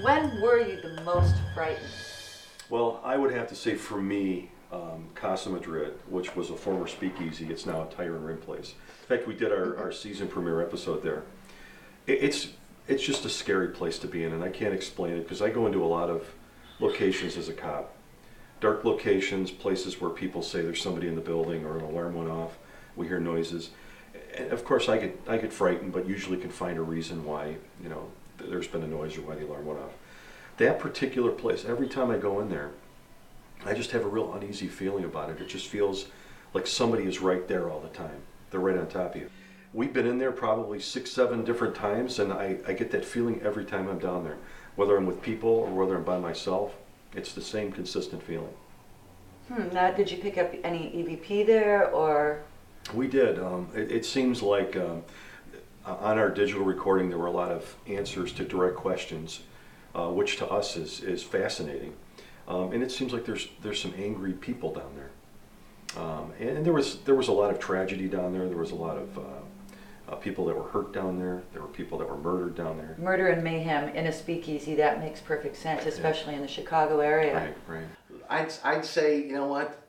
When were you the most frightened? Well, I would have to say for me, Casa Madrid, which was a former speakeasy, it's now a tire and rim place. In fact, we did our season premiere episode there. It's just a scary place to be in, and I can't explain it because I go into a lot of locations as a cop. Dark locations, places where people say there's somebody in the building or an alarm went off, we hear noises. And of course I get frightened, but usually can find a reason why, there's been a noise or why the alarm went off. That particular place, every time I go in there, I just have a real uneasy feeling about it. It just feels like somebody is right there all the time. They're right on top of you. We've been in there probably 6, 7 different times, and I get that feeling every time I'm down there. Whether I'm with people or whether I'm by myself, it's the same consistent feeling. Now, did you pick up any EVP there, or? We did. It seems like on our digital recording there were a lot of answers to direct questions, which to us is fascinating. And it seems like there's some angry people down there. And there was a lot of tragedy down there. There was a lot of people that were hurt down there. There were people that were murdered down there. Murder and mayhem in a speakeasy, that makes perfect sense, especially in the Chicago area. Right. I'd say, you know what,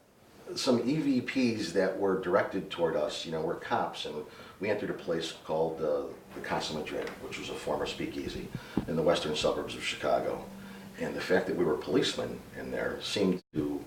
some EVPs that were directed toward us, we're cops, and we entered a place called the Casa Madrid, which was a former speakeasy in the western suburbs of Chicago. And the fact that we were policemen in there seemed to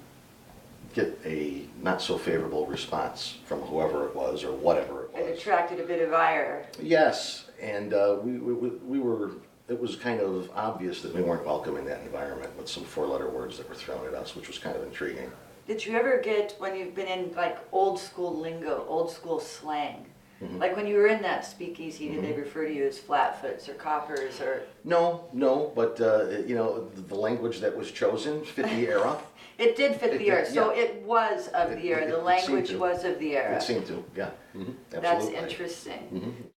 get a not so favorable response from whoever it was or whatever it was. It attracted a bit of ire. Yes, and we were, it was kind of obvious that we weren't welcome in that environment with some 4-letter words that were thrown at us, which was kind of intriguing. Did you ever get, when you've been in like old school lingo, old school slang, like when you were in that speakeasy, did they refer to you as flatfoots or coppers or? No, but the language that was chosen fit the era. It did fit the era, so yeah. it was of the era. The language was of the era. It seemed to, yeah. That's Absolutely. interesting.